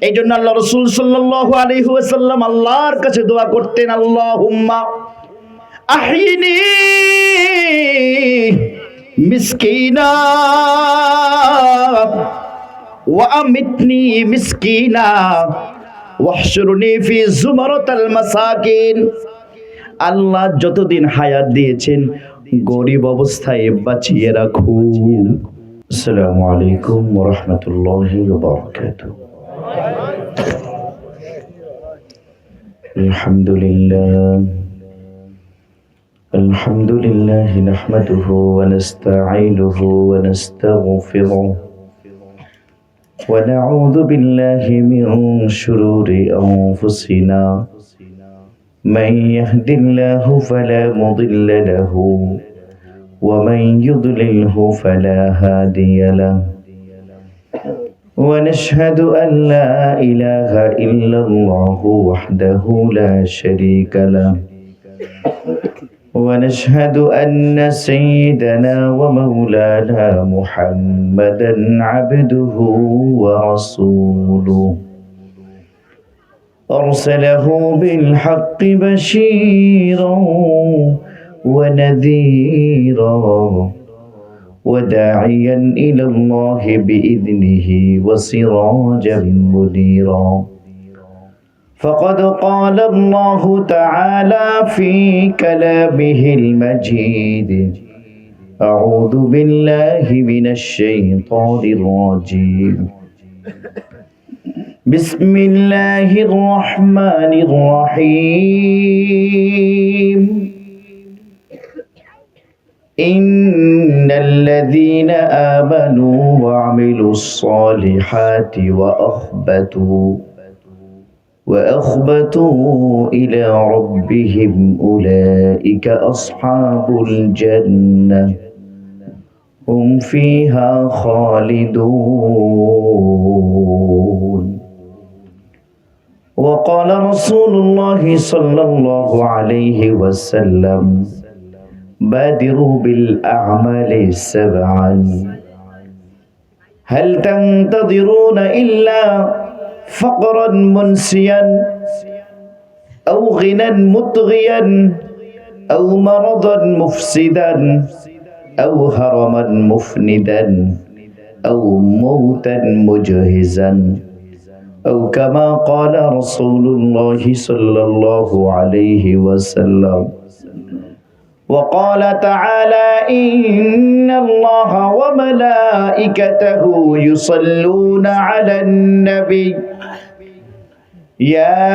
এই জন্য আল্লাহ রাসূল সাল্লাল্লাহু আলাইহি ওয়াসাল্লাম আল্লাহর কাছে দোয়া করতেন, আল্লাহুম্মা আহিনি মিসকিনা ওয়া আমিতনি মিসকিনা ওয়াহশুরনি ফি যুমারাতিল মাসাকিন। আল্লাহ যতদিন হায়াত দিয়েছেন গরিব অবস্থায় বাঁচিয়ে রাখুন। আসসালামু আলাইকুম ওয়া রাহমাতুল্লাহি ওয়া বারাকাতুহু। আলহামদুলিল্লাহ নাহমাদুহু ওয়া নাস্তাঈনুহু ওয়া নাস্তাগফিরুহু ওয়া নাউযু বিল্লাহি মিন শুরুরি আনফুসিনা মান ইয়াহদিল্লাহু ফালা মুদিল্লা লাহু ওয়া মান ইউদ্লিলহু ফালা হাদিয়া লাহু ونشهد أن لا إله إلا الله وحده لا شريك له ونشهد أن سيدنا ومولانا محمدا عبده ورسوله أرسله بالحق بشيرا ونذيرا وداعيا إلى الله بإذنه وسراجا منيرا فقد قال الله تعالى في كلامه المجيد أعوذ بالله من الشيطان الرجيم بسم الله الرحمن الرحيم إن الذين آمنوا وعملوا الصالحات وأخبتوا إلى ربهم أولئك أصحاب الجنة هم فيها خالدون وقال رسول الله صلى الله عليه وسلم بادروا بالأعمال سبعا هل تنتظرون إلا فقرا منسيا أو غنى مطغيا أو مرضا مفسدا أو هرما مفندا أو موتا مجهزا أو كما قال رسول الله صلى الله عليه وسلم وقال تعالى إن الله وملائكته يصلون على النبي يا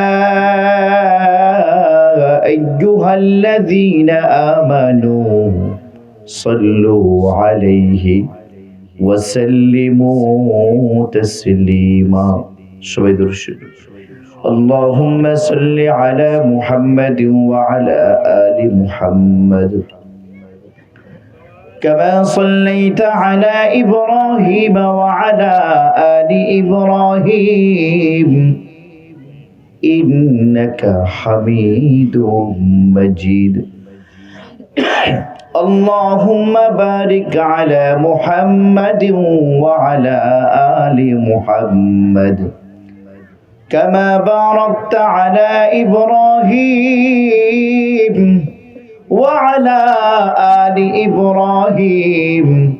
أيها الذين آمنوا صلوا عليه وسلموا تسليما اللهم صل على محمد وعلى آل محمد كما صليت على إبراهيم وعلى آل إبراهيم إنك حميد مجيد اللهم بارك على محمد وعلى آل محمد كما باركت على إبراهيم وعلى آل إبراهيم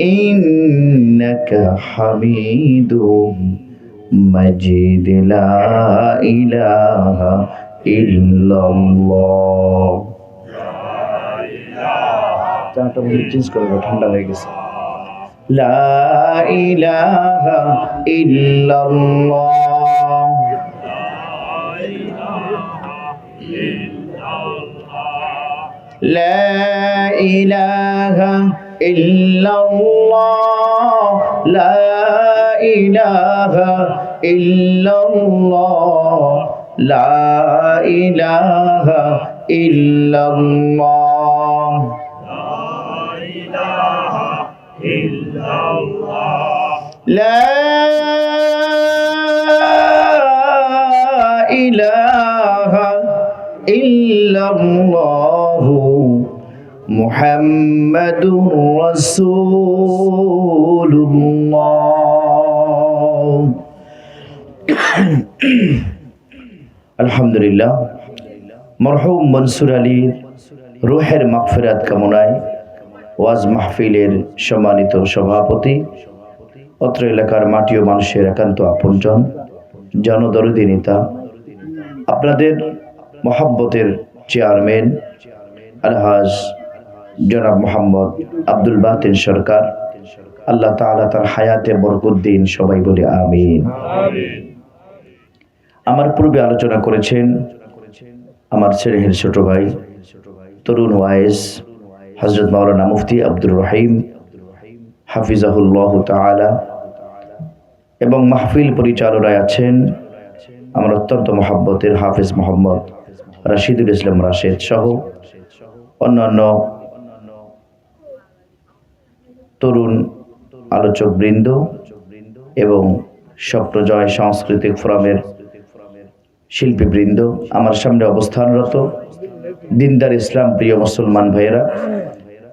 إنك حميد مجيد لا إله إلا الله لا إله إلا الله لا إله إلا الله لا إله إلا الله لا إله إلا الله لا إله إلا الله محمد رسول الله আলহামদুলিল্লাহ, মরহুম মনসুর আলীর রুহের মাগফিরাত কামনায় ওয়াজ মাহফিলের সম্মানিত সভাপতি, অত্র এলাকার মাটি ও মানুষের একান্ত আপনজন, জনদরদী নেতা, আপনাদের মহাব্বতের চেয়ারম্যান আলহাজ জনাব মোহাম্মদ আব্দুল বাতিন সরকার, আল্লাহ তাআলা তার হায়াতে বরকত দিন, সবাই বলে আমিন। আমার পূর্বে আলোচনা করেছেন আমার ছেলের ছোট ভাই তরুণ ওয়াইজ হযরত মাওলানা মুফতি আব্দুর রহিম হাফিজাহুল্লাহ তাআলা, এবং মাহফিল পরিচালনায় আছেন আমার অত্যন্ত মহাব্বতের হাফেজ মোহাম্মদ রাশিদুল ইসলাম রাশেদ সহ অন্যান্য তরুণ আলোচক বৃন্দ এবং স্বপ্নজয় সাংস্কৃতিক ফোরামের শিল্পীবৃন্দ, আমার সামনে অবস্থানরত দিনদার ইসলাম প্রিয় মুসলমান ভাইয়েরা,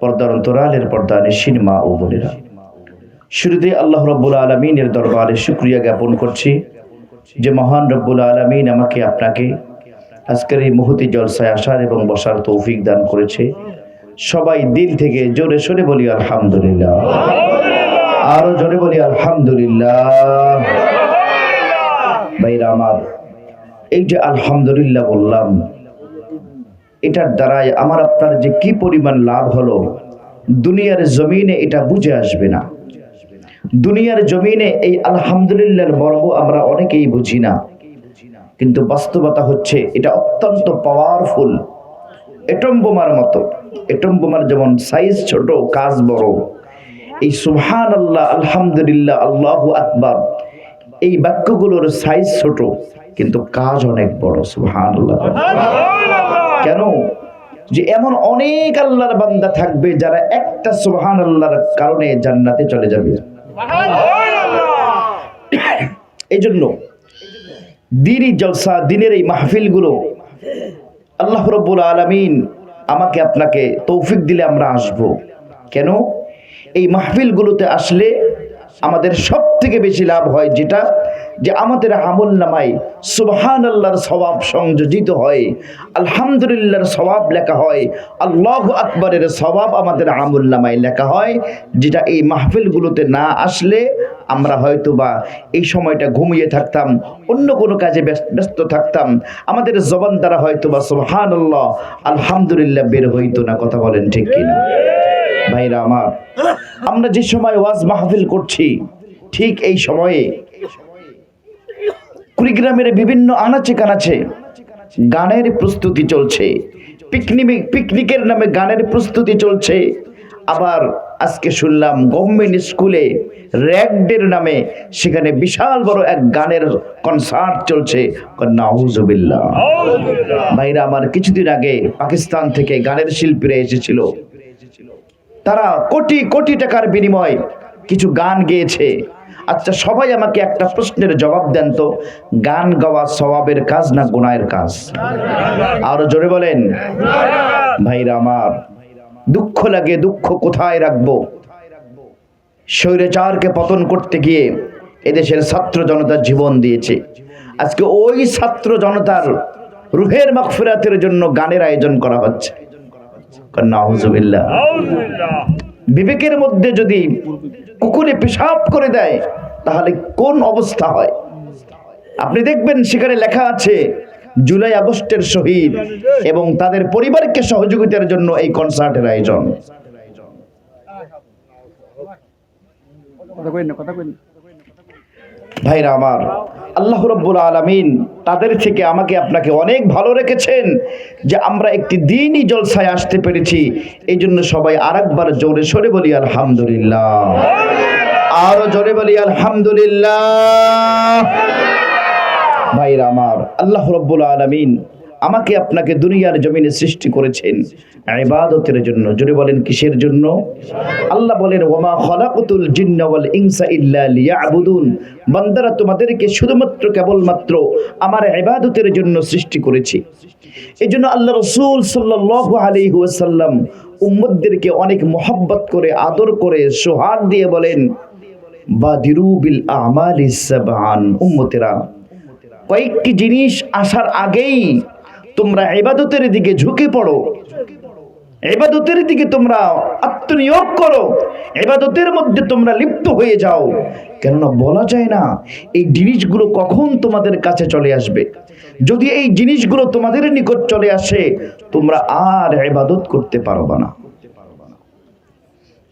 পর্দার অন্তরালের পর্দানিশীন মা ও বোনেরা, শুরুতে আল্লাহ রাব্বুল আলামিনের দরবারে শুকরিয়া জ্ঞাপন করছি যে মহান রব্বুল আলামিন আমাকে আপনাকে আজকের এই মুহূর্তে জলসায় আসার এবং বসার তৌফিক দান করেছে। সবাই দিল থেকে জোরে সোরে বলি আলহামদুলিল্লাহ, আরো জোরে বলি আলহামদুলিল্লাহ। ভাইরা আমার, এই যে আলহামদুলিল্লাহ বললাম, এটার দ্বারাই আমার আপনার যে কি পরিমাণ লাভ হলো দুনিয়ার জমিনে এটা বুঝে আসবে না। দুনিয়ার জমিনে এই আলহামদুলিল্লাহর মর্ম আমরা অনেকেই বুঝি না, কিন্তু বাস্তবতা হচ্ছে এটা অত্যন্ত পাওয়ারফুল, এটম বোমার মতো। এটম বোমার যেমন সাইজ ছোট, কাজ বড়, এই সুবহানাল্লাহ, আলহামদুলিল্লাহ, আল্লাহু আকবার, এই বাক্যগুলোর সাইজ ছোট কিন্তু কাজ অনেক বড়। সুবহানাল্লাহ। কেন? যে এমন অনেক আল্লাহর বান্দা থাকবে যারা একটা সুবহানাল্লাহর কারণে জান্নাতে চলে যাবে। এই জন্য দিনই জলসা, দিনের এই মাহফিলগুলো আল্লাহ রাব্বুল আলামিন আমাকে আপনাকে তৌফিক দিলে আমরা আসব। কেন? এই মাহফিলগুলোতে আসলে আমাদের সব থেকে বেশি লাভ হয় যেটা, যে আমাদের আমল নামায় সুবহানাল্লাহর সওয়াব সংযোজিত হয়, আলহামদুলিল্লাহর সওয়াব লেখা হয়, আল্লাহু আকবারের সওয়াব আমাদের আমল নামায় লেখা হয়, যেটা এই মাহফিলগুলোতে না আসলে আমরা হয়তোবা এই সময়টা ঘুমিয়ে থাকতাম, অন্য কোনো কাজে ব্যস্ত থাকতাম, আমাদের জবান দ্বারা হয়তোবা সুবহানাল্লাহ, আলহামদুলিল্লাহ বের হইতো না। কথা বলেন ঠিক কিনা? ভাইরা আমার, আমরা যে সময় ওয়াজ মাহফিল করছি ঠিক এই সময়ে কুড়িগ্রামের বিভিন্ন আনাচে কানাচে গানের প্রস্তুতি চলছে, পিকনিকের নামে গানের প্রস্তুতি চলছে। আবার আজকে শুনলাম গভর্নমেন্ট স্কুলে র্যাগডের নামে সেখানে বিশাল বড় এক গানের কনসার্ট চলছে। নাউজুবিল্লাহ। ভাইরা আমার, কিছুদিন আগে পাকিস্তান থেকে গানের শিল্পীরা এসেছিল, তারা কোটি কোটি টাকার বিনিময়ে কিছু গান গেয়েছে। আচ্ছা, সবাই আমাকে একটা প্রশ্নের জবাব দেন তো, গান গাওয়া সওয়াবের কাজ না গুনাহের কাজ? আরো জোরে বলেন। ভাইরা আমার, দুঃখ লাগে, দুঃখ কোথায় রাখবো? স্বৈরাচারকে পতন করতে গিয়ে এদেশের ছাত্র জনতা জীবন দিয়েছে। আজকে ওই ছাত্র জনতার রুহের মাগফিরাতের জন্য গানের আয়োজন করা হচ্ছে। নাউজুবিল্লাহ। বিবেকের মধ্যে যদি কুকুরে পেশাব করে দেয় তাহলে কোন অবস্থা হয়? আপনি দেখবেন সেখানে লেখা আছে জুলাই আগস্টের শহীদ এবং তাদের পরিবারকে সহযোগিতার জন্য এই কনসার্টের আয়োজন। ভাইরা আমার, আল্লাহ রাব্বুল আলামিন তাদের থেকে আমাকে আপনাকে অনেক ভালো রেখেছেন যে আমরা একটি দিনই জলসায় আসতে পেরেছি। এই জন্য সবাই আরেকবার জোরে সোরে বলি আলহামদুলিল্লাহ, আরো জোরে বলি আলহামদুলিল্লাহ। ভাইরা আমার, আল্লাহ রাব্বুল আলামিন আমাকে আপনাকে দুনিয়ার জমিনে সৃষ্টি করেছেন ইবাদতের জন্য। জোরে বলেন কিসের জন্য? আল্লাহ বলেন ওয়ামা খালাকুতুল জিন্না ওয়াল ইনসা ইল্লা লিয়াবুদুন, বান্দারা তোমাদেরকে শুধুমাত্র কেবলমাত্র আমার ইবাদতের জন্য সৃষ্টি করেছি। এজন্য আল্লাহ রাসূল সাল্লাল্লাহু আলাইহি ওয়াসাল্লাম উম্মতদেরকে অনেক মহব্বত করে, আদর করে, সোহাগ দিয়ে বলেন বাদিরু বিল আমালিস সাবআন, উম্মতেরা কয়েকটি জিনিস আসার আগেই তোমরা ইবাদতের দিকে ঝুঁকে পড়ো, ইবাদতের দিকে তোমরা আত্মনিয়োগ করো, ইবাদতের মধ্যে তোমরা লিপ্ত হয়ে যাও। কেননা বলা যায় না এই জিনিসগুলো কখন তোমাদের কাছে চলে আসবে। যদি এই জিনিসগুলো তোমাদের নিকট চলে আসে, তোমরা আর ইবাদত করতে পারবে না।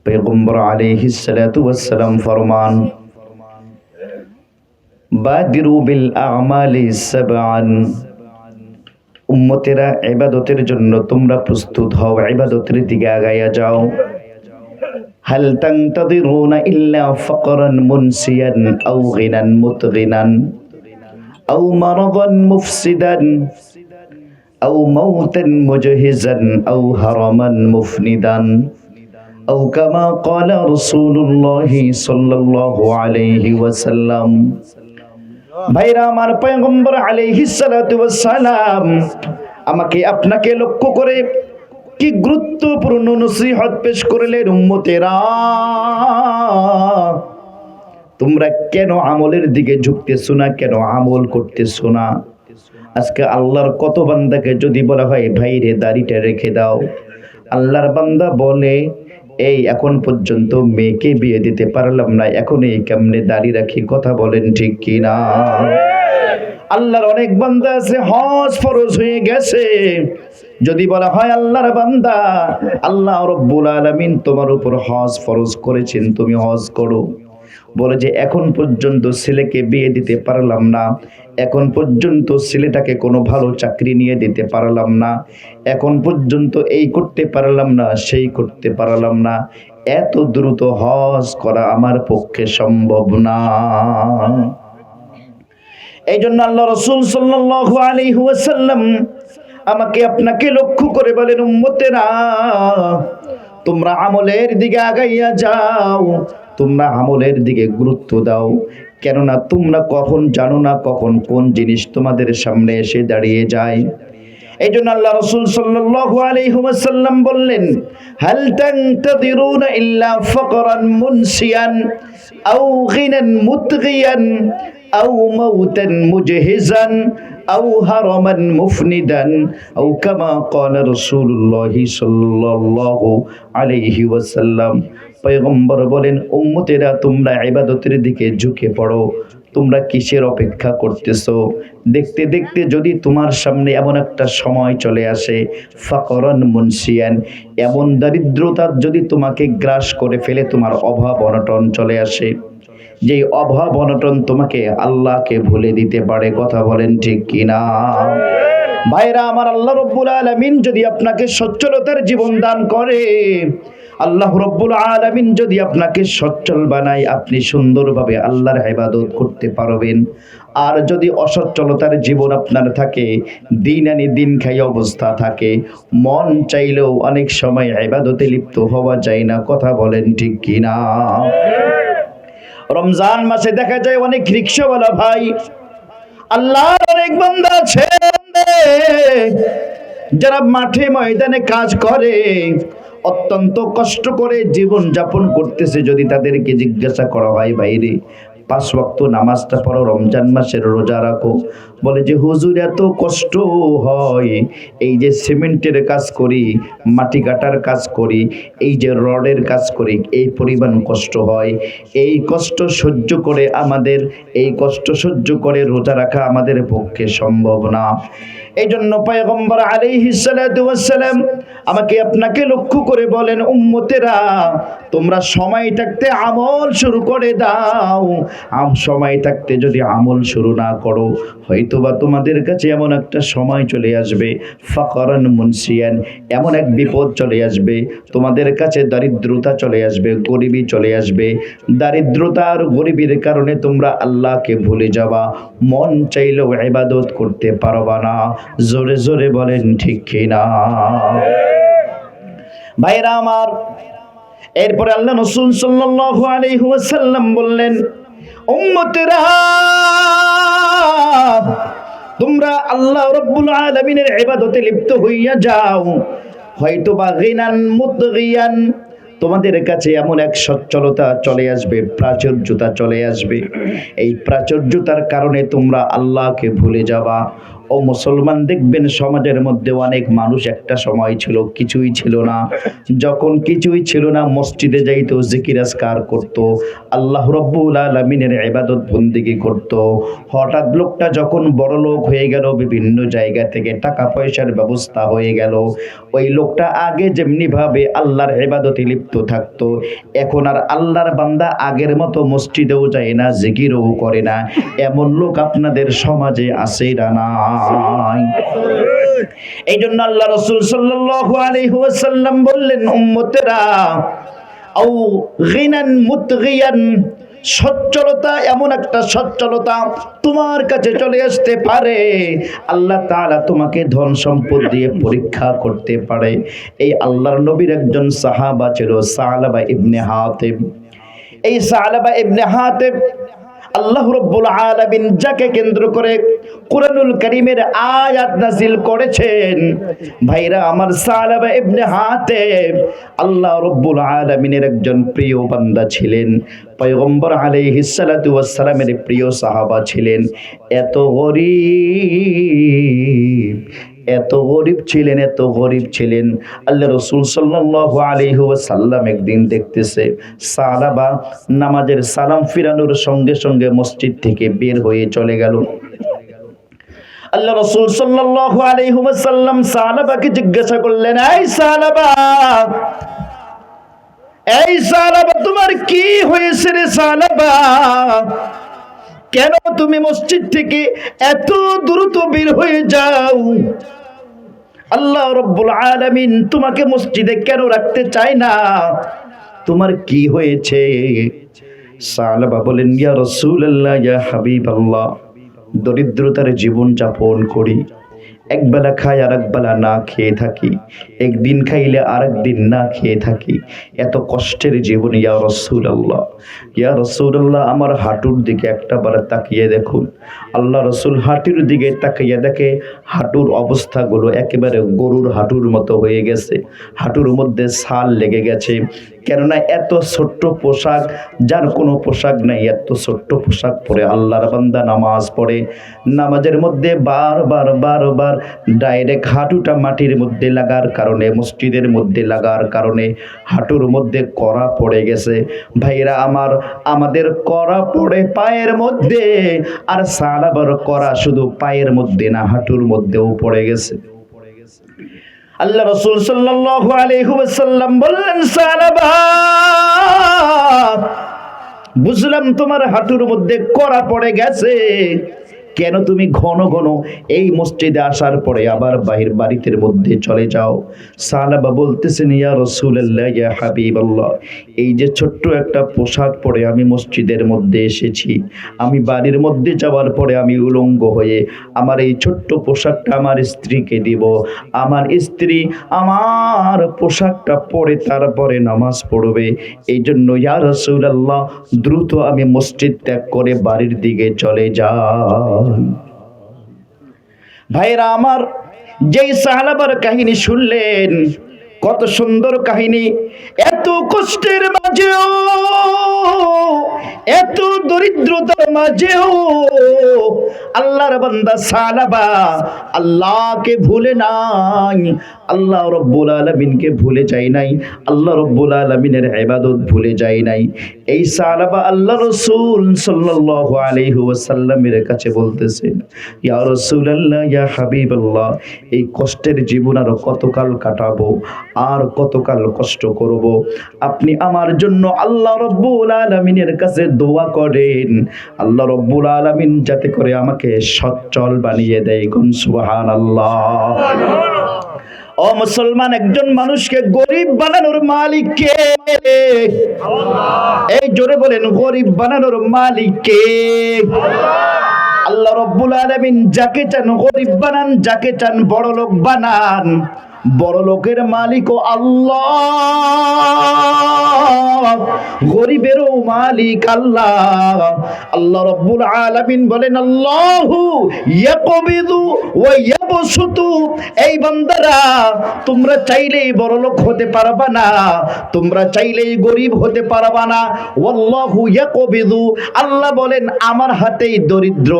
পয়গম্বর আলাইহিস সালাতু ওয়াস সালাম ফরমান, বাদিরু বিল আমালি সাবআন, উম্মতেরা ইবাদতের জন্য তোমরা প্রস্তুত হও, ইবাদতের দিকে আগাইয়া যাও। হাল তানতাদিরুনা ইল্লা ফাকরান মুনসিয়ান আও গিনান মুতগিনান আও মারাদান মুফসিদান আও মাউতান মুজহিজান আও হারামান মুফনিদান আও কামা ক্বালা রাসূলুল্লাহি সাল্লাল্লাহু আলাইহি ওয়াসাল্লাম। ভাইরা আমার, পয়গম্বর আলাইহিস সালাতু ওয়াস সালাম আমাকে আপনাকে লক্ষ্য করে কি গুরুত্বপূর্ণ নসিহত পেশ করলেন। উম্মতেরা, তোমরা কেন আমলের দিকে ঝুঁকতেছো না, কেন আমল করতেছো না? আজকে আল্লাহর কত বান্দাকে যদি বলা হয় ভাইরে দাড়িটা রেখে দাও, আল্লাহর বান্দা বলে এই এখন পর্যন্ত মেয়েকে বিয়ে দিতে পারলাম না, এখন এই কেমনে দাড়ি রাখি? কথা বলেন ঠিক কিনা? আল্লাহর অনেক বান্দা আছে হজ ফরজ হয়ে গেছে, যদি বলা হয় আল্লাহর বান্দা আল্লাহ রাব্বুল আলামিন তোমার উপর হজ ফরজ করেছেন, তুমি হজ করো, বলে যে এখন পর্যন্ত ছেলেকে বিয়ে দিতে পারলাম না, এখন পর্যন্ত ছেলেটাকে কোনো ভালো চাকরি নিয়ে দিতে পারলাম না, এখন পর্যন্ত এই করতে পারলাম না, সেই করতে পারলাম না, এত দ্রুত হজ করা আমার পক্ষে সম্ভব না। এই জন্য আল্লাহ রাসূল সাল্লাল্লাহু আলাইহি ওয়াসাল্লাম আমাকে আপনাকে লক্ষ্য করে বলেন, উম্মতেরা তোমরা আমলের দিকে আগাইয়া যাও, তোমরা আমলের দিকে গুরুত্ব দাও। কেননা তোমরা কখন জানো না কখন কোন জিনিস তোমাদের সামনে এসে দাঁড়িয়ে যায়। এই জন্য আল্লাহ রাসূল সাল্লাল্লাহু আলাইহি ওয়াসাল্লাম বললেন, হাল তানতাদিরুনা ইল্লা ফাকরান মুনসিয়ান আও গিনান মুতগিয়ান আও মাউতান মুজহিজান আও হারামান মুফনিদান আও কামা ক্বালা রাসূলুল্লাহি সাল্লাল্লাহু আলাইহি ওয়াসাল্লাম। পয়গম্বর বলেন, উম্মতেরা তোমরা ইবাদতের দিকে ঝুঁকে পড়ো, তোমরা কিসের অপেক্ষা করতেছো? দেখতে দেখতে যদি তোমার সামনে এমন একটা সময় চলে আসে, ফাকরান মুনসিয়ান, এমন দারিদ্রতা যদি তোমাকে গ্রাস করে ফেলে, তোমার অভাব অনটন চলে আসে, যেই অভাব অনটন তোমাকে আল্লাহকে ভুলে দিতে পারে। কথা বলেন ঠিক কিনা? ভাইরা আমার, আল্লাহ রাব্বুল আলামিন যদি আপনাকে সচ্ছলতার জীবন দান করে, আল্লাহ রাব্বুল আলামিন যদি আপনাকে সচ্ছল বানায়, আপনি সুন্দরভাবে আল্লাহর ইবাদত করতে পারবেন। আর যদি অসচ্ছলতার জীবন আপনার থাকে, দিন আনি দিন খাই অবস্থা থাকে, মন চাইলেও অনেক সময় ইবাদতে লিপ্ত হওয়া যায় না। কথা বলেন ঠিক কিনা? রমজান মাসে দেখা যায় অনেক রিকশাওয়ালা ভাই, আল্লাহর অনেক বান্দা আছে যারা মাঠে ময়দানে কাজ করে, অত্যন্ত কষ্ট করে জীবন যাপন করতেছে। যদি তাদেরকে জিজ্ঞাসা করা হয়, বাইরে 5 ওয়াক্ত নামাজটা পড়ো, রমজান মাসের রোজা রাখো, বলে যে হুজুর এত কষ্ট হয়, এই যে সিমেন্টের কাজ করি, মাটি কাটার কাজ করি, এই যে রডের কাজ করি, এই পরিমাণ কষ্ট হয়, এই কষ্ট সহ্য করে রোজা রাখা আমাদের পক্ষে সম্ভব না। এই জন্য পয়গম্বর আলাইহিস সালাতু ওয়াস সালাম আমাকে আপনাকে লক্ষ্য করে বলেন, উম্মতেরা তোমরা সময় থাকতে আমল শুরু করে দাও। সময় থাকতে যদি আমল শুরু না করো, হয়তোবা তোমাদের কাছে এমন একটা সময় চলে আসবে, ফাকরান মুনসিয়ান, এমন এক বিপদ চলে আসবে, তোমাদের কাছে দারিদ্রতা চলে আসবে, গরিবী চলে আসবে। দারিদ্রতা আর গরিবীর কারণে তোমরা আল্লাহকে ভুলে যাবা, মন চাইলেও ইবাদত করতে পারবা না। জোরে জোরে বলেন ঠিক কিনা? ভাইরা আমার, এরপরে আল্লাহ রাসূল সাল্লাল্লাহু আলাইহি ওয়াসাল্লাম বললেন, উম্মতেরা তোমরা আল্লাহ রাব্বুল আলামিনের ইবাদতে লিপ্ত হইয়া যাও। হয়তোবা গিনান মুতগিয়ান তোমাদের কাছে এমন এক সচ্ছলতা চলে আসবে, প্রাচুর্যতা চলে আসবে, এই প্রাচুর্যতার কারণে তোমরা আল্লাহকে ভুলে যাবা। ও মুসলমান, দেখবেন সমাজের মধ্যে অনেক মানুষ একটা সময় ছিল কিছুই ছিল না, যখন কিছুই ছিল না মসজিদে যাইতো, জিকির আজকার করত, আল্লাহ রাব্বুল আলামিনের ইবাদত বন্দেগী করত। হঠাৎ লোকটা যখন বড় লোক হয়ে গেল, বিভিন্ন জায়গা থেকে টাকা পয়সার ব্যবস্থা হয়ে গেল, ওই লোকটা আগে যেমনি ভাবে আল্লাহর ইবাদতে লিপ্ত থাকতো, এখন আর আল্লাহর বান্দা আগের মতো মসজিদেও যায় না, জিকিরও করে না। এমন লোক আপনাদের সমাজে আছে না নাই? এই জন্য আল্লাহ রাসূল সাল্লাল্লাহু আলাইহি ওয়াসাল্লাম বললেন, উম্মতেরা আও গিনান মুতগিয়ান, সচ্ছলতা এমন একটা সচ্ছলতা তোমার কাছে চলে আসতে পারে, আল্লাহ তাআলা তোমাকে ধন সম্পদ দিয়ে পরীক্ষা করতে পারে। এই আল্লাহর নবীর একজন সাহাবা ছিল সালাবা ইবনে হাতিব। এই সালাবা ইবনে হাতিব আল্লাহ রাব্বুল আলামিন যাকে কেন্দ্র করে কুরআনুল কারীমের আয়াত নাযিল করেছেন, ভাইরা আমার, সালাবা ইবনে হাতিব আল্লাহ রাব্বুল আলামিনের একজন প্রিয় বান্দা ছিলেন, পয়গম্বর আলাইহিস সালাতু ওয়াস সালামের প্রিয় সাহাবা ছিলেন। এত গরিব ছিলেন, এত গরিব ছিলেন, আল্লাহ রাসূল সাল্লাল্লাহু আলাইহি ওয়াসাল্লাম একদিন দেখতেছে সাহাবা নামাজের সালাম ফিরানোর সঙ্গে সঙ্গে মসজিদ থেকে বের হয়ে চলে গেল। আল্লাহ রাসূল সাল্লাল্লাহু আলাইহি ওয়াসাল্লাম সাহাবাকে জিজ্ঞাসা করলেন, এই সাহাবা তোমার কি হয়েছে রে সাহাবা? কেন তুমি মসজিদ থেকে এত দ্রুত বের হয়ে যাও? আল্লাহ রাব্বুল আলামিন তোমাকে মসজিদে কেন রাখতে চায় না? তোমার কি হয়েছে? সাহাবা বলেন, ইয়া রাসূলুল্লাহ, ইয়া হাবিবাল্লাহ, দরিদ্রতার জীবন যাপন করি, একবেলা খাই আর একবেলা না খেয়ে থাকি, একদিন খাইলে আরেকদিন না খেয়ে থাকি, এত কষ্টের জীবন। ইয়া রাসূলুল্লাহ, ইয়া রাসূলুল্লাহ, আমার হাঁটুর দিকে একটাবার তাকিয়ে দেখুন। আল্লাহ রাসূল হাঁটুর দিকে তাকিয়ে দেখে হাঁটুর অবস্থাগুলো একেবারে গরুর হাঁটুর মতো হয়ে গেছে, হাঁটুর মধ্যে ছাল লেগে গেছে। কেননা এত ছোট্ট পোশাক, যার কোনো পোশাক নাই, এত ছোট্ট পোশাক পরে আল্লাহর বান্দা নামাজ পড়ে, নামাজের মধ্যে বারবার ডাইরেক্ট হাঁটুটা মাটির মধ্যে লাগার কারণে, মসজিদের মধ্যে লাগার কারণে হাঁটুর মধ্যে কড়া পড়ে গেছে। ভাইরা আমার, আমাদের কড়া পড়ে পায়ের মধ্যে, আর সাহাবার কড়া শুধু পায়ের মধ্যে না, হাঁটুর মধ্যেও পড়ে গেছে। আল্লাহ রাসূল সাল্লাল্লাহু আলাইহি ওয়াসাল্লাম বললেন, সাহাবা, বুঝলাম তোমার হাঁটুর মধ্যে কড়া পড়ে গেছে, কেন তুমি ঘন ঘন এই মসজিদে আসার পরে আবার বাড়িতে মধ্যে চলে যাও? সাহাবা বলতেছেন, ইয়া রাসূলুল্লাহ, ইয়া হাবিবাল্লাহ, এই যে ছোট্ট একটা পোশাক পরে আমি মসজিদের মধ্যে এসেছি, আমি বাড়ির মধ্যে যাওয়ার পরে আমি উলঙ্গ হয়ে আমার এই ছোট্ট পোশাকটা আমার স্ত্রীকে দিব, আমার স্ত্রী আমার পোশাকটা পরে তারপরে নামাজ পড়বে, এই জন্য ইয়া রাসূলুল্লাহ, দ্রুত আমি মসজিদ ত্যাগ করে বাড়ির দিকে চলে যাই। ভাইরা আমার, যেই সাহাবার কাহিনী শুনলেন, কত সুন্দর কাহিনী, এত কষ্টের মাঝেও, এত দরিদ্রতার মাঝেও আল্লাহর বান্দা সাহাবা আল্লাহকে ভুলে নাই, আল্লাহ রাব্বুল আলামিনকে ভুলে যায় নাই, আল্লাহ রাব্বুল আলামিনের ইবাদত ভুলে যায় নাই। এই সাহাবা আল্লাহ রাসূল সাল্লাল্লাহু আলাইহি ওয়াসাল্লামের কাছে বলতেছেন, ইয়া রাসূলুল্লাহ, ইয়া হাবিবাল্লাহ, এই কষ্টের জীবন আর কতকাল কাটাবো, আর কতকাল কষ্ট করব? আপনি আমার জন্য আল্লাহ রাব্বুল আলামিনের কাছে দোয়া করেন, আল্লাহ রাব্বুল আলামিন যাতে করে আমাকে সচ্ছল বানিয়ে দেয়। কোন সুবহানাল্লাহ। ও মুসলমান, একজন মানুষকে গরিব বানানোর মালিক কে? আল্লাহ। এই জোরে বলেন, গরিব বানানোর মালিক কে? আল্লাহ রাব্বুল আলামিন যাকে চান গরিব বানান, যাকে চান বড় লোক বানান। বড় লোকের মালিকও আল্লাহ, গরিবেরও মালিক আল্লাহ। আল্লাহ রাব্বুল আলামিন বলেন, আল্লাহু ইয়াকবিদু ওয়া শুধু এই বান্দারা, তোমরা চাইলেই বড়লোক হতে পারবা না, তোমরা চাইলেই গরিব হতে পারবা না। ওয়াল্লাহু ইয়াকবিদু, আল্লাহ বলেন আমার হাতেই দরিদ্র,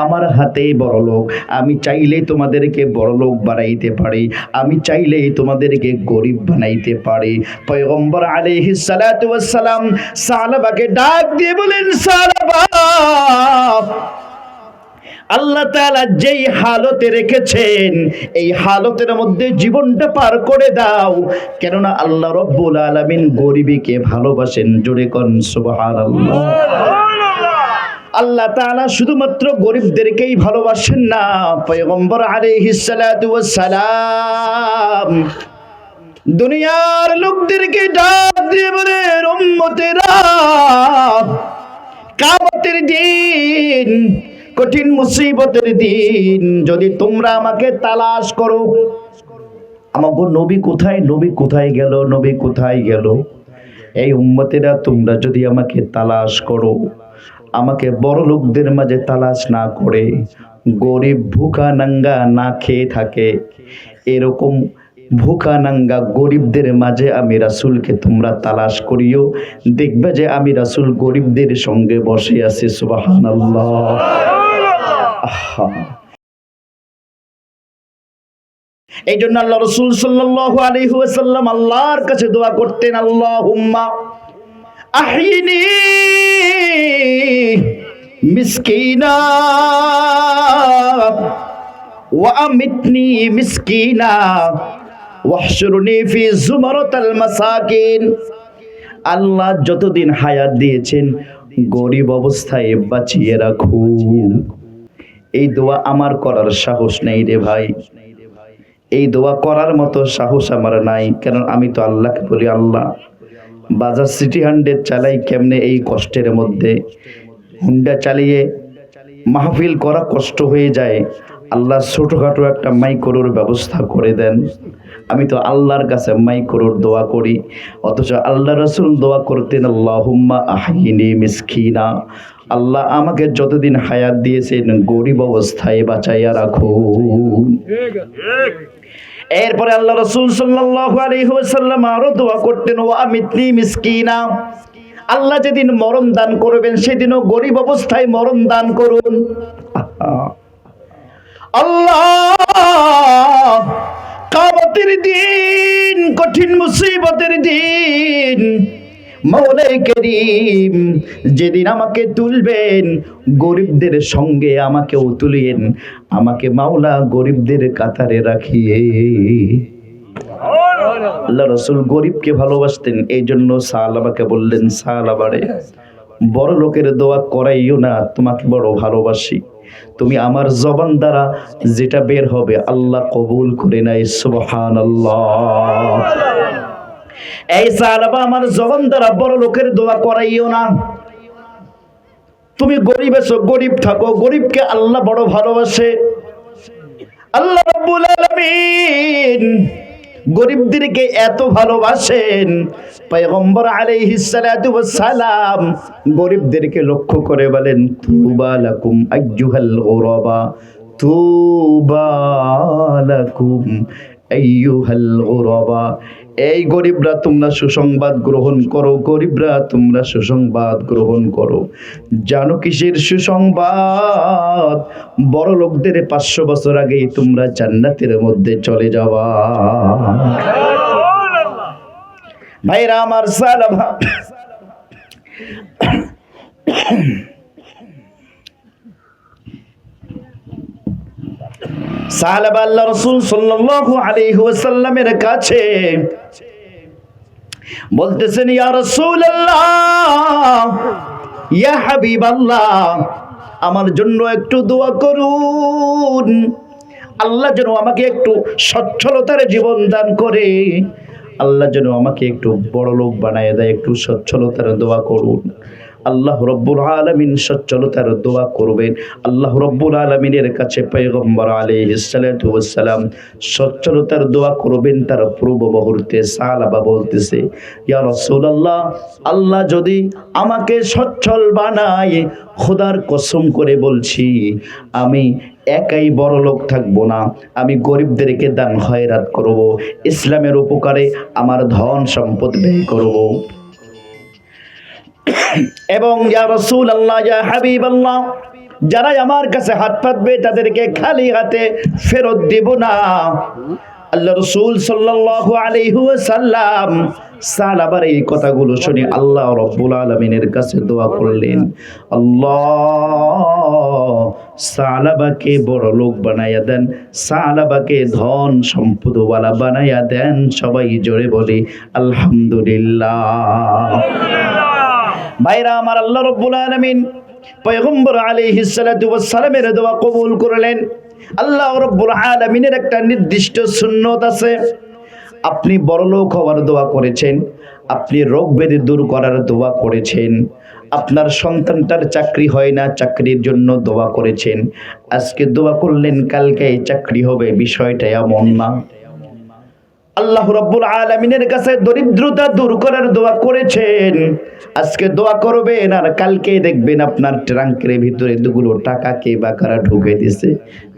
আমার হাতেই বড়লোক। আমি চাইলেই তোমাদেরকে বড়লোক বানাইতে পারি, আমি চাইলেই তোমাদেরকে গরিব বানাইতে পারি। পয়গম্বর আলাইহিস সালাতু ওয়াস সালাম সাহাবাকে ডাক দিয়ে বলেন, সাহাবা, আল্লাহ তাআলা যেই হালতে রেখেছেন এই হালতের মধ্যে জীবনটা পার করে দাও, কেননা আল্লাহ রব্বুল আলামিন গরিবীকে ভালোবাসেন। জোরে কোন সুবহানাল্লাহ। আল্লাহ তাআলা শুধুমাত্র গরিবদেরকেই ভালোবাসেন না, পয়গম্বর আলাইহিস সালাতু ওয়াস সালাম দুনিয়ার লোকদেরকে ডাক দিয়ে বলেন, উম্মতেরা, কিয়ামতের দিন, কঠিন মুসিবতের দিন যদি তোমরা আমাকে তালাশ করো, আমাগো নবী কোথায়, নবী কোথায় গেল, নবী কোথায় গেল, এই উম্মতেরা তোমরা যদি আমাকে তালাশ করো, আমাকে বড় লোকদের মাঝে তালাশ না করে গরিব ভুখা নাঙ্গা না খেয়ে থাকে, এরকম ভুখা নাঙ্গা গরিবদের মাঝে আমি রাসূলকে তোমরা তালাশ করিও, দেখবে যে আমি রাসূল গরিবদের সঙ্গে বসে আছি। সুবহানাল্লাহ। এই জন্য আল্লাহ রাসূল সাল্লাল্লাহু আলাইহি ওয়াসাল্লাম আল্লাহর কাছে দোয়া করতেন, আল্লাহুম্মা আহিনি মিসকিনা ওয়া আমিতনি মিসকিনা ওয়াহশুরনি ফি যুমারাতিল মাসাকিন। আল্লাহ যতদিন হায়াত দিয়েছেন গরিব অবস্থায় বাঁচিয়ে রাখুন। এই দোয়া আমার করার সাহস নেই রে ভাই, এই দোয়া করার মতো সাহস আমার নাই, কারণ আমি তো আল্লাহকে বলি, আল্লাহ বাজার সিটি 100 চালাই কেমনে এই কষ্টের মধ্যে, হুন্ডা চালিয়ে মাহফিল করা কষ্ট হয়ে যায়, আল্লাহ ছোটখাটো একটা মাইক্রোর ব্যবস্থা করে দেন। আমি তো আল্লাহর কাছে মাইক্রোর দোয়া করি, অথচ আল্লাহ রাসূল দোয়া করতেন, আল্লাহুম্মা আহিনি মিসকিনা, আল্লাহ আমাকে যতদিন হায়াত দিয়েছেন গরিব অবস্থায় বাঁচাইয়া রাখুন। এরপরে আল্লাহ রাসূল সাল্লাল্লাহু আলাইহি ওয়াসাল্লাম আরো দোয়া করতেন, ওয়া আমিতনি মিসকিনা, আল্লাহ যেদিন মরণ দান করবেন সেদিনও গরিব অবস্থায় মরণ দান করুন। আল্লাহ কিয়ামতের দিন, কঠিন মুসিবতের দিন, মওলাই করিম যেদিন আমাকে তুলবেন গরিবদের সঙ্গে আমাকেও তুলিয়েন, আমাকে মাওলা গরিবদের কাতারে রাখিয়ে। আল্লাহ রাসূল গরিবকে ভালোবাসতেন, এই জন্য সাহাবাকে বললেন, সাহাবারে বড় লোকের দোয়া করাইও না, তোমাকে বড় ভালোবাসি, তুমি আমার জবান দ্বারা যেটা বের হবে আল্লাহ কবুল করে নাই। সুবহানাল্লাহ। এই সাহাবা আমার জবান দ্বারা বড় লোকের দোয়া করাইও না, তুমি গরিব আছো গরিব থাকো, গরিবকে আল্লাহ বড় ভালোবাসে। আল্লাহ রাব্বুল আলামিন গরিবদেরকে এত ভালোবাসেন, পয়গম্বর আলাইহিস সালাতু ওয়াস সালাম গরিবদেরকে লক্ষ্য করে বলেন, তুবা লাকুম আইয়ুহাল গুরাবা, তুবা লাকুম আইয়ুহাল গুরাবা, এই গরিবরা তোমরা সুসংবাদ গ্রহণ করো, গরিবরা তোমরা সুসংবাদ গ্রহণ করো। জানো কিসের সুসংবাদ? বড় লোকদের 500 বছর আগেই তোমরা জান্নাতের মধ্যে চলে যাওয়া। ভাইরা আমার, সালাবা সাহাবা আল্লাহ রাসূল সাল্লাল্লাহু আলাইহি ওয়াসাল্লামের কাছে বলতেছেন, ইয়া রাসূলুল্লাহ, ইয়া হাবিবাল্লাহ, আমার জন্য একটু দোয়া করুন, আল্লাহ যেন আমাকে একটু সচ্ছলতার জীবন দান করে, আল্লাহ যেন আমাকে একটু বড় লোক বানায় দেয়, একটু সচ্ছলতার দোয়া করুন। আল্লাহ রব্বুল আলামিন সচ্ছলতার দোয়া করবেন। আল্লাহ রব্বুল আলামিনের কাছে পয়গম্বর আলাইহিস সালাতু ওয়াস সালাম সচ্ছলতার দোয়া করবেন। তার পূর্ব মুহূর্তে সাহাবা বলতেছে, ইয়া রাসূলুল্লাহ, আল্লাহ যদি আমাকে সচ্ছল বানায়, খোদার কসম করে বলছি আমি একাই বড় লোক থাকবো না, আমি গরিবদেরকে দান খয়রাত করব, ইসলামের উপকারে আমার ধন সম্পদ ব্যয় করব। এবং ইয়া রাসূলুল্লাহ, ইয়া হাবিবাল্লাহ, যারা আমার কাছে হাত পাতবে তাদেরকে খালি হাতে ফেরত দেব না। আল্লাহ রাসূল সাল্লাল্লাহু আলাইহি ওয়াসাল্লাম সাহাবার এই কথাগুলো শুনে আল্লাহ রাব্বুল আলামিনের কাছে দোয়া করলেন, আল্লাহ সাহাবাকে বড় লোক বানায়া দেন, সাহাবাকে ধন সম্পদওয়ালা বানায়া দেন। সবাই জোরে বলি আলহামদুলিল্লাহ। ভাইরা আমার, আল্লাহ রাব্বুল আলামিন পয়গম্বর আলাইহিস সালাতু ওয়াস সালামের দোয়া কবুল করলেন। আল্লাহ রাব্বুল আলামিনের একটা নির্দিষ্ট সুন্নত আছে। আপনি বড়লোক হওয়ার দোয়া করেছেন, আপনি রোগ ব্যাধি দূর করার দোয়া করেছেন, আপনার সন্তানটার চাকরি হয় না, চাকরির জন্য দোয়া করেছেন, আজকে দোয়া করলেন কালকে চাকরি হবে, বিষয়টা এমন না। আল্লাহ রাব্বুল আলামিনের কাছে দরিদ্রতা দূর করার দোয়া করেছেন, আজকে দোয়া করবেন আর কালকে দেখবেন আপনার ট্রাঙ্কের ভিতরে দুগুলো টাকা কে বা কারা ঢুকে দিছে।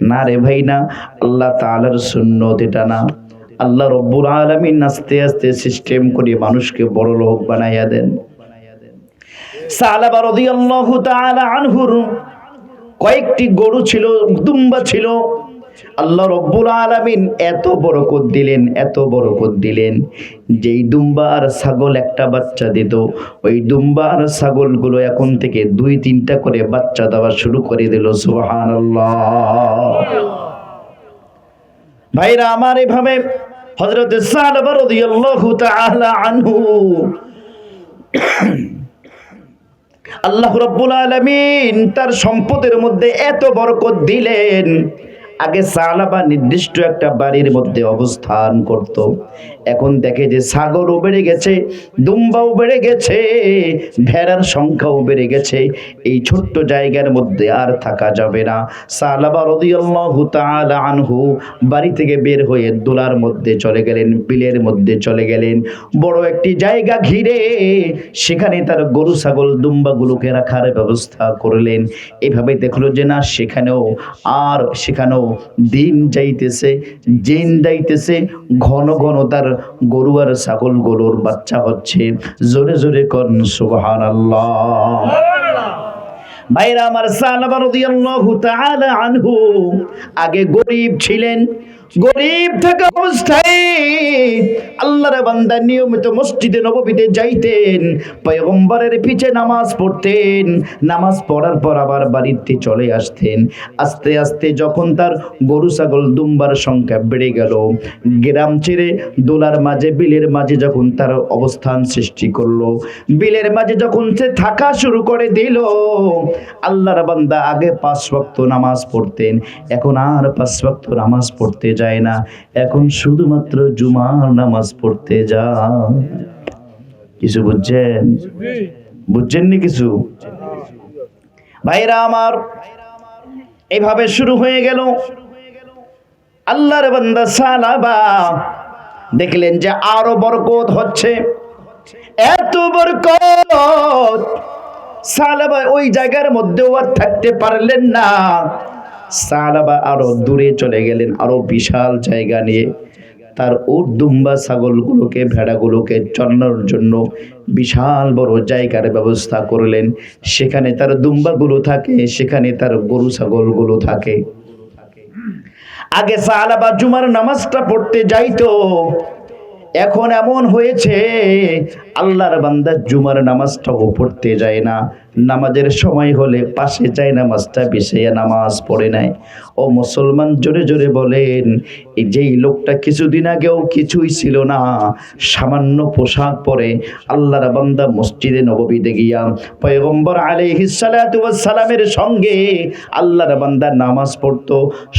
না রে ভাই, না, আল্লাহ তাআলার সুন্নত এটা না। আল্লাহ রাব্বুল আলামিন আস্তে আস্তে সিস্টেম করে মানুষকে বড় লোক বানাইয়া দেন। সাহাবা রাদিয়াল্লাহু তাআলা আনহুর কয়েকটি গরু ছিল, দুম্বা ছিল। আল্লাহ রাব্বুল আলামিন এত বরকত দিলেন, এত বরকত দিলেন, যেই দুম্বা আর ছাগল একটা বাচ্চা দিত, ওই দুম্বা আর ছাগলগুলো এখন থেকে 2-3টা করে বাচ্চা দেওয়া শুরু করে দিল। সুবহানাল্লাহ। ভাইরা আমার, এভাবে হযরত সাহাবা রাদিয়াল্লাহু তাআলা আনহু আল্লাহ রাব্বুল আলামিন তার সম্পদের মধ্যে এত বরকত দিলেন। আগে সাহাবা নির্দিষ্ট একটা বাড়ির মধ্যে অবস্থান করত, এখন দেখে যে ছাগলও বেড়ে গেছে, দুম্বাও বেড়ে গেছে, ভেড়ার সংখ্যাও বেড়ে গেছে, এই ছোট্ট জায়গার মধ্যে আর থাকা যাবে না। সাহাবা রাদিয়াল্লাহু তাআলা আনহু বাড়ি থেকে বের হয়ে দোলার মধ্যে চলে গেলেন, বিলের মধ্যে চলে গেলেন, বড় একটি জায়গা ঘিরে সেখানে তার গরু ছাগল দুম্বাগুলোকে রাখার ব্যবস্থা করলেন। এভাবে দেখলো যে না, সেখানেও দিন যাইতেছে, জিন যাইতেছে, ঘন ঘন তার গরু আর ছাগল গরুর বাচ্চা হচ্ছে। জোরে জোরে কোন সুবহানাল্লাহ। ভাইরা আমার, সাহাবা রাদিয়াল্লাহু তাআলা আনহু আগে গরীব ছিলেন। গরীব থাকা অবস্থায় আল্লাহর বান্দা নিয়মিত মসজিদে নববীতে যাইতেন, পয়গম্বরের পিছে নামাজ পড়তেন, নামাজ পড়ার পর আবার বাড়িতে চলে আসতেন। আস্তে আস্তে যখন তার গরু ছাগল দুম্বার সংখ্যা বেড়ে গেল, গ্রাম ছেড়ে দোলার মাঝে, বিলের মাঝে যখন তার অবস্থান সৃষ্টি করলো, বিলের মাঝে যখন সে থাকা শুরু করে দিল, আল্লাহর বান্দা আগে 5 ওয়াক্ত নামাজ পড়তেন, এখন আর 5 ওয়াক্ত নামাজ পড়তে যায় না, এখন শুধুমাত্র জুমার নামাজ পড়তে যায়। কিছু বুঝছেন? বুঝছেননি কিছু? ভাইরা আমার, এইভাবে শুরু হয়ে গেল। আল্লাহর বান্দা সাহাবা দেখলেন যে আরো বরকত হচ্ছে, এত বরকত, সাহাবা ওই জায়গার মধ্যে আর থাকতে পারলেন না। সাহাবা আরো দূরে চলে গেলেন, আরো বিশাল জায়গা নিয়ে তার উট দুম্বা ছাগলগুলোকে, ভেড়াগুলোকে চড়ানোর জন্য বিশাল বড় জায়গার ব্যবস্থা করলেন। সেখানে তার দুম্বাগুলো থাকে, সেখানে তার গরু ছাগলগুলো থাকে। আগে সাহাবা জুমার নামাজটা পড়তে যাইতো, এখন এমন হয়েছে আল্লাহর বান্দা জুমার নামাজটাও পড়তে যায় না। নামাজের সময় হলে পাশে যায় নামাজটা বিছাইয়া নামাজ পড়ে নেয়। ও মুসলমান, জোরে জোরে বলেন, এই যেই লোকটা কিছুদিন আগেও কিছুই ছিল না, সামান্য পোশাক পরে আল্লাহর বান্দা মসজিদে নববীতে গিয়া পয়গম্বর আলাইহিস সালাতু ওয়াস সালামের সঙ্গে আল্লাহর বান্দা নামাজ পড়তো,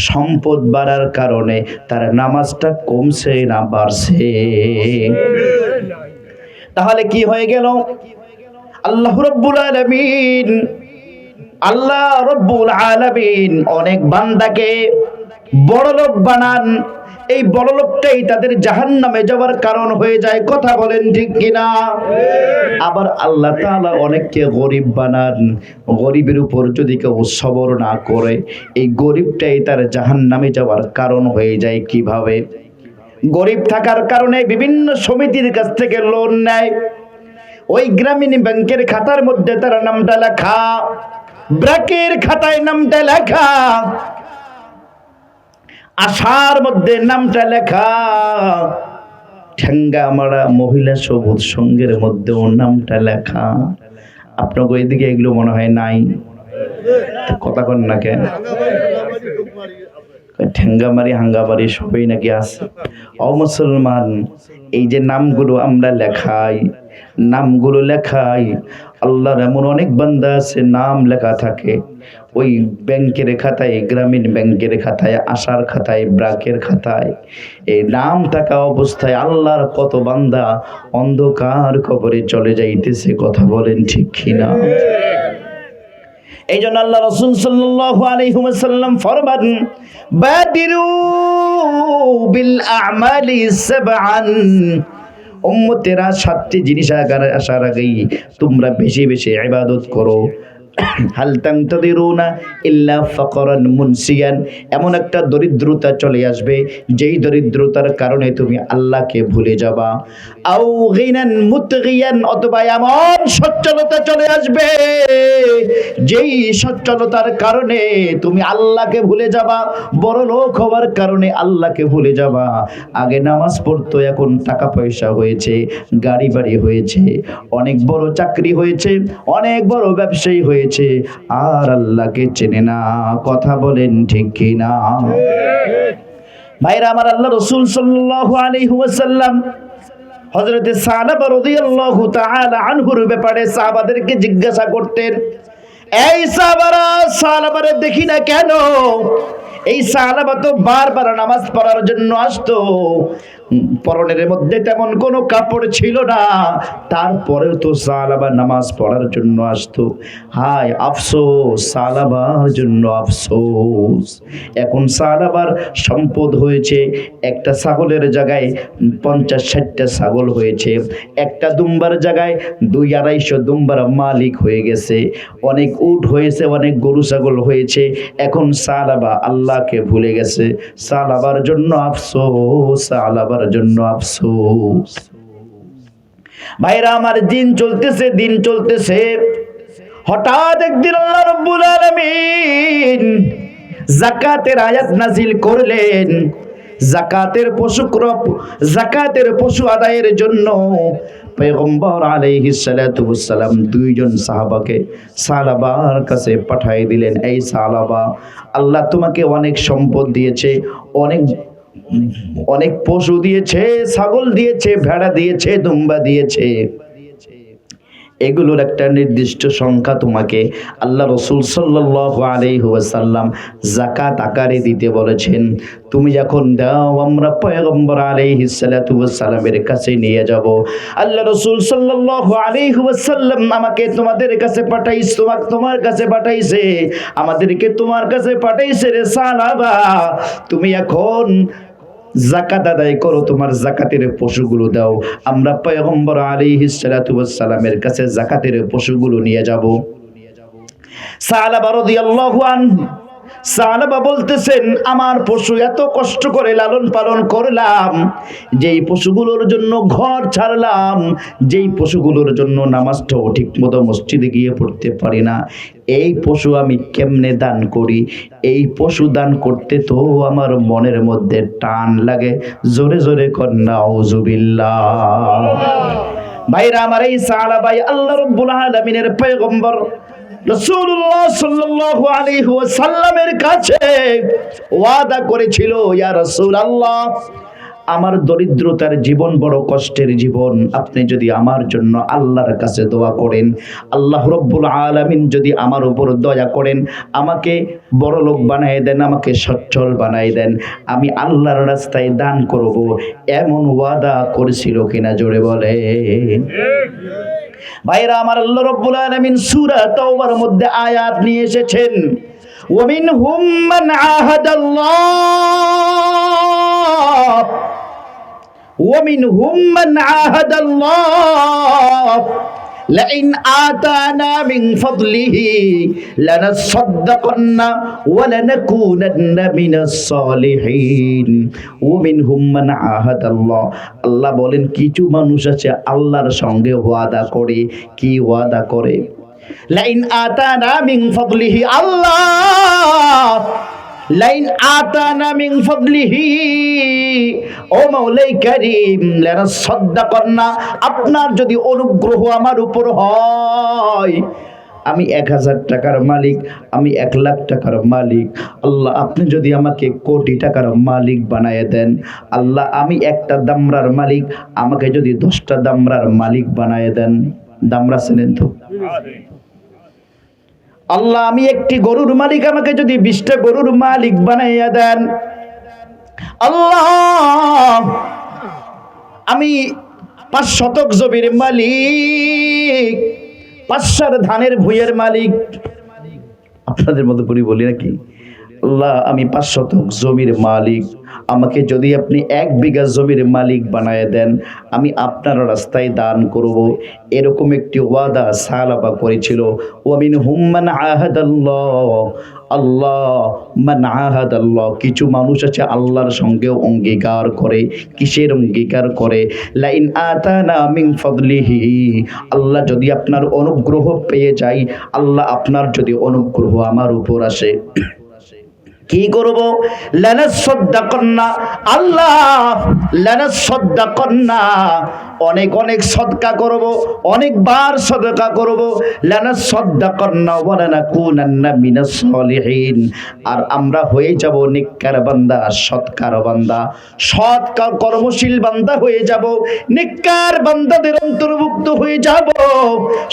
সম্পদ বাড়ার কারণে তার নামাজটা কমছে না বাড়ছে? তাহলে কি হয়ে গেল? আল্লাহ রব্বুল আলামিন অনেক বান্দাকে বড়লোক বানান, এই বড়লোকটাই তাদের জাহান্নামে যাওয়ার কারণ হয়ে যায়। কথা বলেন ঠিক কিনা? আবার আল্লাহ তাআলা অনেককে গরিব বানান, গরিবের উপর যদি কেউ সবর না করে এই গরিবটাই তার জাহান্নামে যাওয়ার কারণ হয়ে যায়। কিভাবে? গরিব থাকার কারণে বিভিন্ন সমিতির কাছ থেকে লোন নেয়, ওই গ্রামীণ ব্যাংকের খাতার মধ্যে তার নামটা লেখা, ব্র্যাকের খাতায় নামটা লেখা, আশার মধ্যে নামটা লেখা, ঠেঙ্গামারা মহিলা সবুজ সংঘের মধ্যেও নামটা লেখা। আপনাকে এদিকে এগুলো মনে হয় নাই? কথা কন না কেন? ঠেঙ্গামারি হাঙ্গামারি সবই নাকি আছে। ও মুসলমান, এই যে নামগুলো আমরা লেখাই, নামগুলো লেখাই, আল্লাহর এমন অনেক বান্দা আছে নাম লেখা থাকে ওই ব্যাংকের খাতায়, গ্রামীণ ব্যাংকের খাতায়, আশার খাতায়, ব্রাকের খাতায়। এই নাম থাকা অবস্থায় আল্লাহর কত বান্দা অন্ধকার কবরে চলে যাইতেছে। কথা বলেন ঠিক কিনা? এই জন্য আল্লাহ রাসূল সাল্লাল্লাহু আলাইহি ওয়াসাল্লাম ফরমান, বাদিরু বিল আ'মালি সাবআন, উম্মতেরা 7টি জিনিস আসার আগেই তোমরা বেশি বেশি ইবাদত করো। হাল তানতাদিরুনা ইল্লা ফাকরান মুনসিয়ান, এমন একটা দরিদ্রতা চলে আসবে যেই দরিদ্রতার কারণে তুমি আল্লাহকে ভুলে যাবা। আও গিনান মুতগিয়ান, অথবা এমন সচ্ছলতা চলে আসবে যেই সচ্ছলতার কারণে তুমি আল্লাহকে ভুলে যাবা। বড় লোক হওয়ার কারণে আল্লাহকে ভুলে যাবা। আগে নামাজ পড়তো, এখন টাকা পয়সা হয়েছে, গাড়ি বাড়ি হয়েছে, অনেক বড় চাকরি হয়েছে, অনেক বড় ব্যবসায়ী হয়েছে, আর আল্লাহকে চেনে না। কথা বলেন ঠিক কিনা? ভাইরা আমার, আল্লাহ রাসূল সাল্লাল্লাহু আলাইহি ওয়াসাল্লাম হযরত সাহাবা রাদিয়াল্লাহু তাআলা আনহুর ব্যাপারে সাহাবাদেরকে জিজ্ঞাসা করতেন, এই সাহাবারা দেখি না কেন? এই সাহাবা তো বারবার নামাজ পড়ার জন্য আসতো, পরনের মধ্যে তেমন কোনো কাপড় ছিল না, তারপরেও তো সাহাবা নামাজ পড়ার জন্য আসতো। হায় আফসোস, সাহাবার জন্য আফসোস। এখন সাহাবার সম্পদ হয়েছে, একটা ছাগলের জায়গায় 50-60টা ছাগল হয়েছে, একটা দুম্বার জায়গায় 200-250 দুম্বার মালিক হয়ে গেছে, অনেক উট হয়েছে, অনেক গরু ছাগল হয়েছে। এখন সাহাবা আল্লাহকে ভুলে গেছে। সাহাবার জন্য আফসোস, সাহাবার জন্য আফসোস। ভাইরা আমার, দিন চলতেছে, হঠাৎ একদিন আল্লাহ রাব্বুল আলামিন যাকাতের আয়াত নাজিল করলেন। যাকাতের পশু আদায়ের জন্য পয়গম্বর আলাইহিস সালাতু ওয়াস সালাম 2জন সাহাবার কাছে পাঠিয়ে দিলেন, এই সাহাবা, আল্লাহ তোমাকে অনেক সম্পদ দিয়েছে, অনেক পশু দিয়েছে, ছাগল দিয়েছে, ভেড়া দিয়েছে, দুম্বা দিয়েছে, এগুলোর একটা নির্দিষ্ট সংখ্যা তোমাকে আল্লাহ রাসূল সাল্লাল্লাহু আলাইহি ওয়াসাল্লাম যাকাত আকারে দিতে বলেছেন। তুমি যখন দাও, আমরা পয়গম্বর আলাইহিস সালাতু ওয়াস সালামের কাছে নিয়ে যাব। আল্লাহ রাসূল সাল্লাল্লাহু আলাইহি ওয়াসাল্লাম আমাকে তোমাদের কাছে পাঠাইছে, তোমার কাছে পাঠাইছে, আমাদেরকে তোমার কাছে পাঠাইছে রে সাহাবা, তুমি এখন যাকাত আদায় করো, তোমার যাকাতের পশুগুলো দাও। আমরা পয়গম্বর আলাইহিস সালাতু ওয়াস সালামের কাছে যাকাতের পশুগুলো নিয়ে যাব। সাহাবা রাদিয়াল্লাহু আনহু, সাহাবা বলতেছেন, আমার পশু এত কষ্ট করে লালন পালন করলাম, যেই পশুগুলোর জন্য ঘর ছাড়লাম, যেই পশুগুলোর জন্য নামাজটাও ঠিক মতো মসজিদে গিয়ে পড়তে পারি না, এই পশু আমি কেমনে দান করি? এই পশু দান করতে তো আমার মনের মধ্যে টান লাগে। জোরে জোরে কন্যা আউযুবিল্লাহ। ভাইরা আমার, এই সাহাবা আল্লাহ রাব্বুল আলামিনের পয়গম্বর রাসূলুল্লাহ সাল্লাল্লাহু আলাইহি ওয়াসাল্লামের কাছে ওয়াদা করেছিল, ইয়া রাসূলুল্লাহ, আমার দরিদ্রতার জীবন বড় কষ্টের জীবন, আপনি যদি আমার জন্য আল্লাহর কাছে দোয়া করেন, আল্লাহ রাব্বুল আলামিন যদি আমার উপর দয়া করেন, আমাকে বড় লোক বানায় দেন, আমাকে সচ্ছল বানায় দেন, আমি আল্লাহর রাস্তায় দান করব। এমন ওয়াদা করেছিল কিনা জোরে বলে। ভাইরা আমার, আল্লাহ রাব্বুল আলামিন সূরা তাওবার মধ্যে আয়াত নিয়ে এসেছেন, ওয়া মিনহুম মান আহাদাল্লাহ ওয়া মিনহুম মান আহাদাল্লাহ لئن آتانا من فضله لنصدقن ولنكونن من الصالحين ومنهم من عاهد الله আল্লাহ বলেন কিছু মানুষ আছে আল্লাহর সঙ্গে ওয়াদা করে। কি ওয়াদা করে? لئن آتانا من فضله আল্লাহ লাইন আতানা মিন ফাদলিহি, ও মাওলাই কারীম, লানাসাদদাকান্না, আপনার যদি অনুগ্রহ আমার উপর হয়, আমি 1000 টাকার মালিক, আমি 1 লাখ টাকার মালিক, আল্লাহ আপনি যদি আমাকে কোটি টাকার মালিক বানায় দেন, আল্লাহ আমি একটা দামরার মালিক, আমাকে যদি 10টা দামরার মালিক বানায় দেন। দামরা চেনেন তো? আল্লাহ আমি একটি গরুর মালিক, আমাকে যদি 20টা গরুর মালিক বানাইয়া দেন। আল্লাহ আমি 5 শতক জমির মালিক, 5 ধানের ভুঁইয়ের মালিক। আপনাদের মতো করে বলি নাকি? আল্লাহ আমি 5 শতক জমির মালিক, আমাকে যদি আপনি 1 বিঘা জমির মালিক বানায় দেন, আমি আপনার রাস্তায় দান করব। এরকম একটি ওয়াদা সাহাবা করেছিল। ওয়া মিনহুম মান আহাদাল্লাহ, আল্লাহ মান আহাদাল্লাহ, কিছু মানুষ আছে আল্লাহর সঙ্গে অঙ্গীকার করে। কিসের অঙ্গীকার করে? লাইন আতানা মিন ফাদলিহি, আল্লাহ যদি আপনার অনুগ্রহ পেয়ে যাই, আল্লাহ আপনার যদি অনুগ্রহ আমার উপর আসে, কি করব? লানাসাদদাকান্না, আল্লাহ লানাসাদদাকান্না, অনেক অনেক সদকা করব, অনেকবার সদকা করব। লানাসাদদাকান্না ওয়া লানাকুনান্না মিনাস সালিহিন, আর আমরা হয়ে যাব নেককার বান্দা, সৎকার বান্দা, সৎ কর্মশীল বান্দা হয়ে যাব, নেককার বান্দাদের অন্তর্ভুক্ত হয়ে যাব।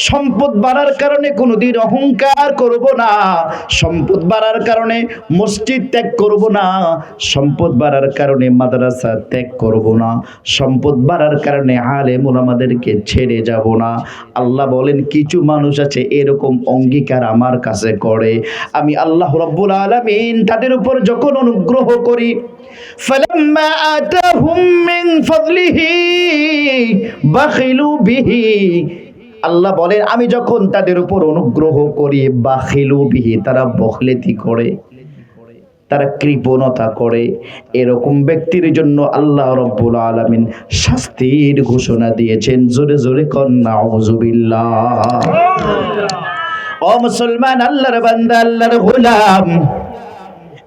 সম্পদ বাড়ার কারণে কোনোদিন অহংকার করব না, সম্পদ বাড়ার কারণে মসজিদ ত্যাগ করব না, সম্পদ বাড়ার কারণে মাদ্রাসা ত্যাগ করব না, সম্পদ বাড়ার কারণে আলেম ওলামাদেরকে ছেড়ে যাব না। আল্লাহ বলেন কিছু মানুষ আছে এরকম অঙ্গীকার আমার কাছে করে, আমি আল্লাহ রাব্বুল আলামিন তাদের উপর যখন অনুগ্রহ করি, ফালাম্মা আতাহুম মিন ফাদলিহি বাখিলু বিহি, আল্লাহ বলেন আমি যখন তাদের উপর অনুগ্রহ করি, বাখিলু বিহি, তারা বখলেতি করে, তারা কৃপণতা করে। এরকম ব্যক্তির জন্য আল্লাহ রাব্বুল আলামিন শাস্তির ঘোষণা দিয়েছেন। জোরে জোরে কন নাউযুবিল্লাহ। ও মুসলমান, আল্লাহর বান্দা, আল্লাহর গোলাম,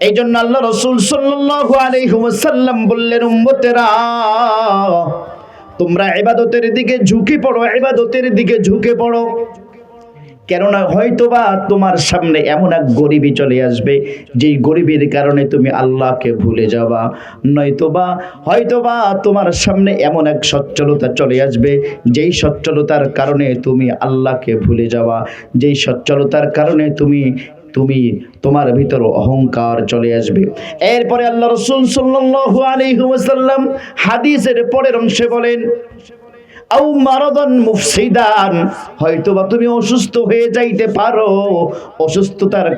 এই জন্য আল্লাহ রাসূল সাল্লাল্লাহু আলাইহি ওয়াসাল্লাম বললেন, উম্মতেরা তোমরা ইবাদতের দিকে ঝুঁকে পড়ো, ইবাদতের দিকে ঝুঁকে পড়ো। কেননা হয়তোবা তোমার সামনে এমন এক গরিবী চলে আসবে, যেই গরিবের কারণে তুমি আল্লাহকে ভুলে যাবা। নয়তোবা হয়তোবা তোমার সামনে এমন এক সচ্ছলতা চলে আসবে, যেই সচ্ছলতার কারণে তুমি আল্লাহকে ভুলে যাবা, যেই সচ্ছলতার কারণে তোমার ভিতর অহংকার চলে আসবে। এরপরে আল্লাহ রাসূল সাল্লাল্লাহু আলাইহি ওয়াসাল্লাম হাদিসের পরের অংশে বলেন, আও মারাদান মুফসিদান, হয়তোবা তুমি অসুস্থ হয়ে যাইতে পারো, অসুস্থতার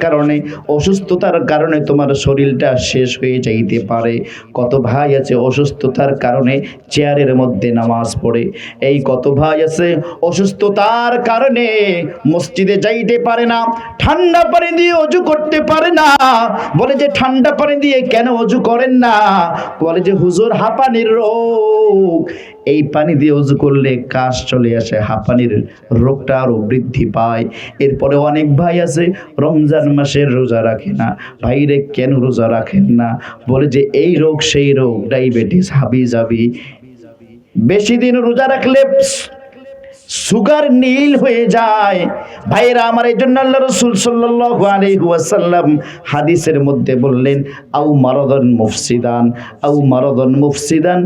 কারণে তোমার শরীরটা শেষ হয়ে যাইতে পারে। কত ভাই আছে অসুস্থতার কারণে চেয়ারের মধ্যে নামাজ পড়ে, এই কত ভাই আছে অসুস্থতার কারণে মসজিদে যাইতে পারে না, ঠান্ডা পানি দিয়ে ওযু করতে পারে না। বলে যে ঠান্ডা পানি দিয়ে কেন ওযু করেন না? বলে যে হুজুর হাঁপানির রোগ, এই পানি দিয়ে ওযু করলে কাশ চলে আসে, হাঁপানির রোগটা আরো বৃদ্ধি পায়। এরপরে অনেক ভাই আছে রমজান মাসের রোজা রাখে না। ভাইরে কেন রোজা রাখেন না? বলে যে এই রোগ সেই রোগ, ডায়াবেটিস, হাবিজাবি, বেশি দিন রোজা রাখলে সুগার নীল হয়ে যায়। ভাইরা আমার, এই জন্য আল্লাহ রাসূল সাল্লাল্লাহু আলাইহি ওয়াসাল্লাম হাদিসের মধ্যে বললেন, আও মারাদান মুফসিদান,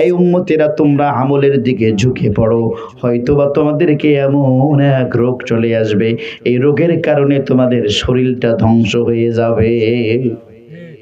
এই উম্মতেরা তোমরা আমলের দিকে ঝুঁকে পড়ো, হয়তোবা তোমাদেরকে এমন এক রোগ চলে আসবে, এই রোগের কারণে তোমাদের শরীরটা ধ্বংস হয়ে যাবে।